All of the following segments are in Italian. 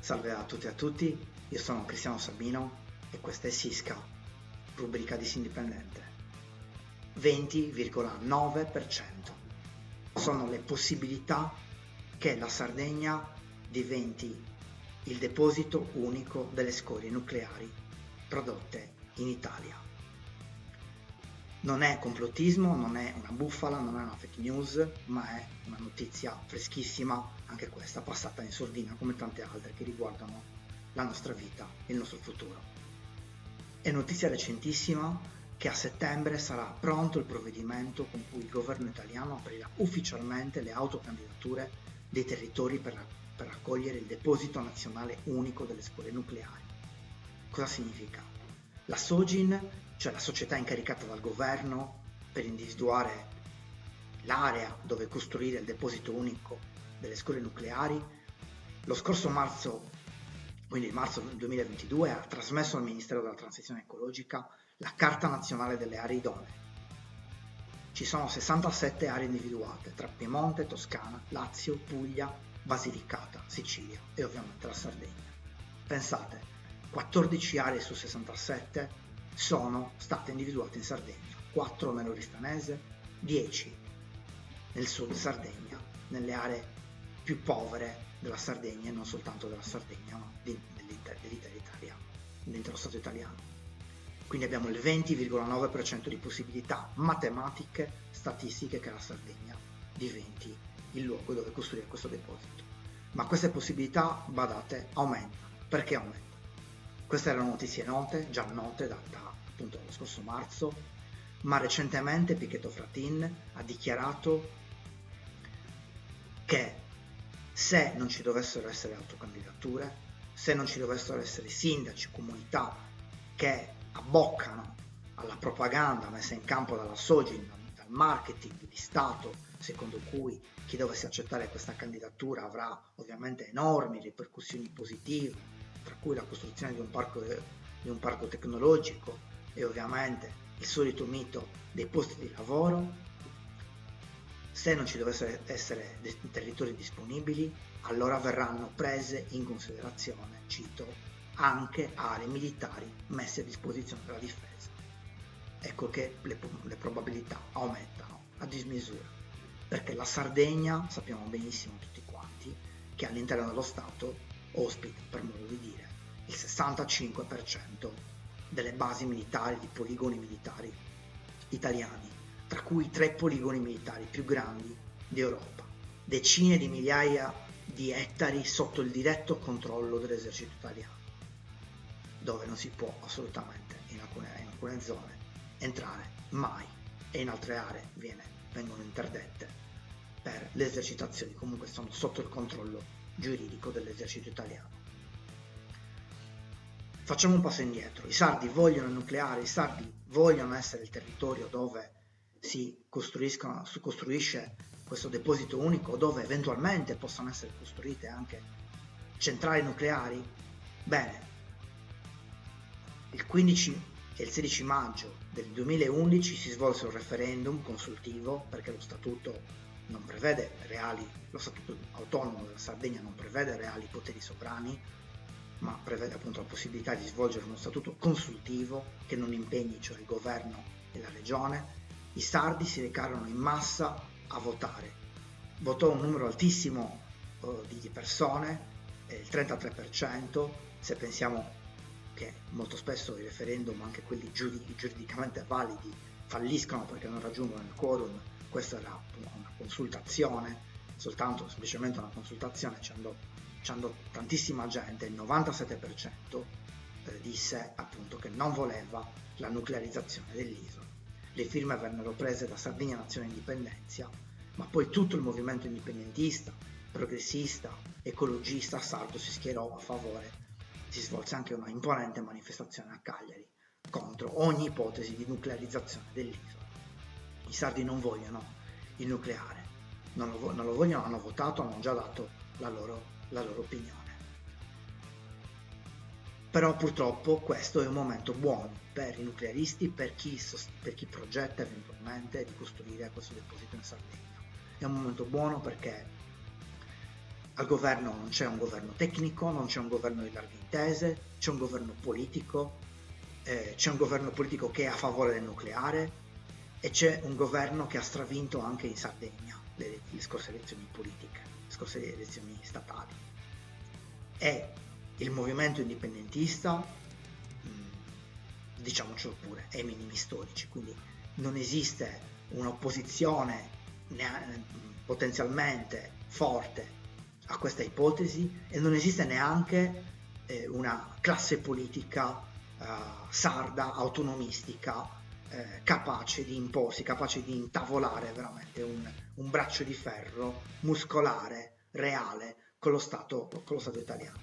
Salve a tutti e a tutti, io sono Cristiano Sabino e questa è Sisca, rubrica di Indipendente. 20,9% sono le possibilità che la Sardegna diventi il deposito unico delle scorie nucleari prodotte in Italia. Non è complottismo, non è una bufala, non è una fake news, ma è una notizia freschissima, anche questa passata in sordina come tante altre che riguardano la nostra vita e il nostro futuro. È notizia recentissima che a settembre sarà pronto il provvedimento con cui il governo italiano aprirà ufficialmente le autocandidature dei territori per accogliere il deposito nazionale unico delle scorie nucleari. Cosa significa? La Sogin, cioè la società incaricata dal governo per individuare l'area dove costruire il deposito unico delle scorie nucleari, lo scorso marzo, quindi marzo 2022, ha trasmesso al Ministero della Transizione Ecologica la Carta Nazionale delle Aree Idonee. Ci sono 67 aree individuate tra Piemonte, Toscana, Lazio, Puglia, Basilicata, Sicilia e ovviamente la Sardegna. Pensate, 14 aree su 67 sono state individuate in Sardegna, 4 nell'Oristanese, 10 nel sud Sardegna, nelle aree più povere della Sardegna e non soltanto della Sardegna, ma dell'intera Italia, dell'intero Stato italiano. Quindi abbiamo il 20,9% di possibilità matematiche, statistiche che la Sardegna diventi il luogo dove costruire questo deposito. Ma queste possibilità, badate, aumentano. Perché aumentano? Queste erano notizie note, già note da appunto lo scorso marzo, ma recentemente Pichetto Fratin ha dichiarato che se non ci dovessero essere autocandidature, se non ci dovessero essere sindaci, comunità che abboccano alla propaganda messa in campo dalla Sogin, dal marketing di Stato, secondo cui chi dovesse accettare questa candidatura avrà ovviamente enormi ripercussioni positive, tra cui la costruzione di un parco tecnologico e ovviamente il solito mito dei posti di lavoro. Se non ci dovessero essere territori disponibili, allora verranno prese in considerazione, cito, anche aree militari messe a disposizione della difesa. Ecco che le probabilità aumentano a dismisura, perché la Sardegna, sappiamo benissimo tutti quanti, che all'interno dello Stato ospita, per modo di dire, il 65% delle basi militari, di poligoni militari italiani, tra cui 3 poligoni militari più grandi d'Europa, decine di migliaia di ettari sotto il diretto controllo dell'esercito italiano, dove non si può assolutamente in alcune zone entrare mai, e in altre aree vengono interdette per le esercitazioni, comunque sono sotto il controllo giuridico dell'esercito italiano. Facciamo un passo indietro. I sardi vogliono il nucleare, i sardi vogliono essere il territorio dove si costruisce questo deposito unico, dove eventualmente possano essere costruite anche centrali nucleari. Bene, il 15 e il 16 maggio del 2011 si svolse un referendum consultivo, perché lo statuto autonomo della Sardegna non prevede reali poteri sovrani, ma prevede appunto la possibilità di svolgere uno statuto consultivo che non impegni cioè il governo e la regione. I sardi si recarono in massa a votare. Votò un numero altissimo di persone, il 33%, se pensiamo che molto spesso i referendum, anche quelli giuridicamente validi, falliscono perché non raggiungono il quorum. Questa era una consultazione, semplicemente una consultazione, ci andò tantissima gente, il 97% disse appunto che non voleva la nuclearizzazione dell'isola. Le firme vennero prese da Sardegna Nazione Indipendenza, ma poi tutto il movimento indipendentista, progressista, ecologista sardo si schierò a favore. Si svolse anche una imponente manifestazione a Cagliari contro ogni ipotesi di nuclearizzazione dell'isola. I sardi non vogliono il nucleare, non lo vogliono, hanno votato, hanno già dato la loro opinione. Però purtroppo questo è un momento buono per i nuclearisti, per chi progetta eventualmente di costruire questo deposito in Sardegna. È un momento buono perché Al governo non c'è un governo tecnico, non c'è un governo di larghe intese, c'è un governo politico, c'è un governo politico che è a favore del nucleare e c'è un governo che ha stravinto anche in Sardegna le scorse elezioni politiche, le scorse elezioni statali. E il movimento indipendentista, diciamocelo pure, è ai minimi storici, quindi non esiste un'opposizione potenzialmente forte a questa ipotesi e non esiste neanche una classe politica sarda, autonomistica, capace di imporsi, capace di intavolare veramente un braccio di ferro muscolare, reale, con lo Stato italiano.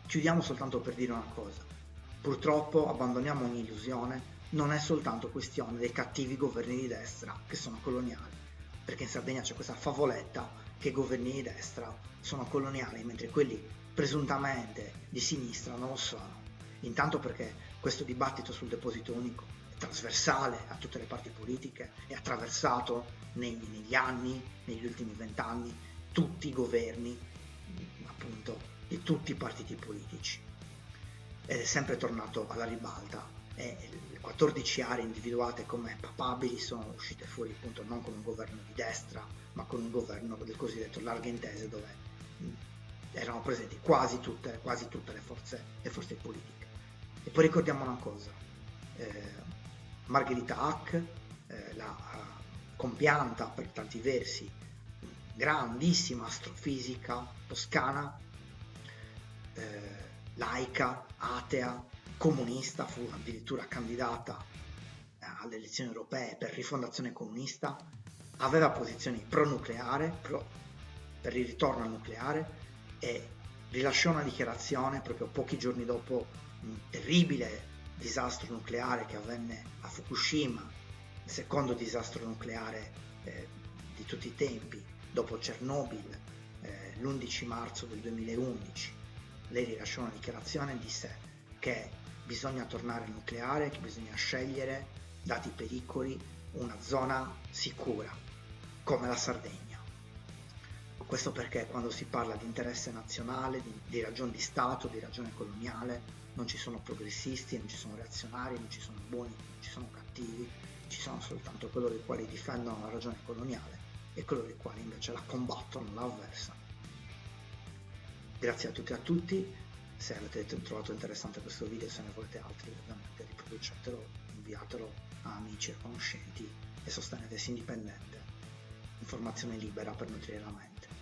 Chiudiamo soltanto per dire una cosa: purtroppo abbandoniamo ogni illusione, non è soltanto questione dei cattivi governi di destra che sono coloniali, perché in Sardegna c'è questa favoletta che i governi di destra sono coloniali, mentre quelli presuntamente di sinistra non lo sono. Intanto perché questo dibattito sul deposito unico è trasversale a tutte le parti politiche, è attraversato negli anni, negli ultimi 20 anni, tutti i governi, appunto, di tutti i partiti politici, ed è sempre tornato alla ribalta e le 14 aree individuate come papabili sono uscite fuori appunto non con un governo di destra ma con un governo del cosiddetto larghe intese, dove erano presenti quasi tutte le forze politiche. E poi ricordiamo una cosa: Margherita Hack, la compianta per tanti versi grandissima astrofisica toscana, laica, atea, comunista, fu addirittura candidata alle elezioni europee per Rifondazione Comunista, aveva posizioni pro-nucleare, per il ritorno al nucleare, e rilasciò una dichiarazione proprio pochi giorni dopo un terribile disastro nucleare che avvenne a Fukushima, il secondo disastro nucleare di tutti i tempi, dopo Chernobyl, l'11 marzo del 2011. Lei rilasciò una dichiarazione e disse che bisogna tornare al nucleare, che bisogna scegliere, dati i pericoli, una zona sicura, come la Sardegna. Questo perché quando si parla di interesse nazionale, di ragione di Stato, di ragione coloniale, non ci sono progressisti, non ci sono reazionari, non ci sono buoni, non ci sono cattivi, ci sono soltanto coloro i quali difendono la ragione coloniale e coloro i quali invece la combattono, la avversano. Grazie a tutti e a tutti. Se avete trovato interessante questo video, se ne volete altri, ovviamente riproducetelo, inviatelo a amici e conoscenti e sostenete indipendente, informazione libera per nutrire la mente.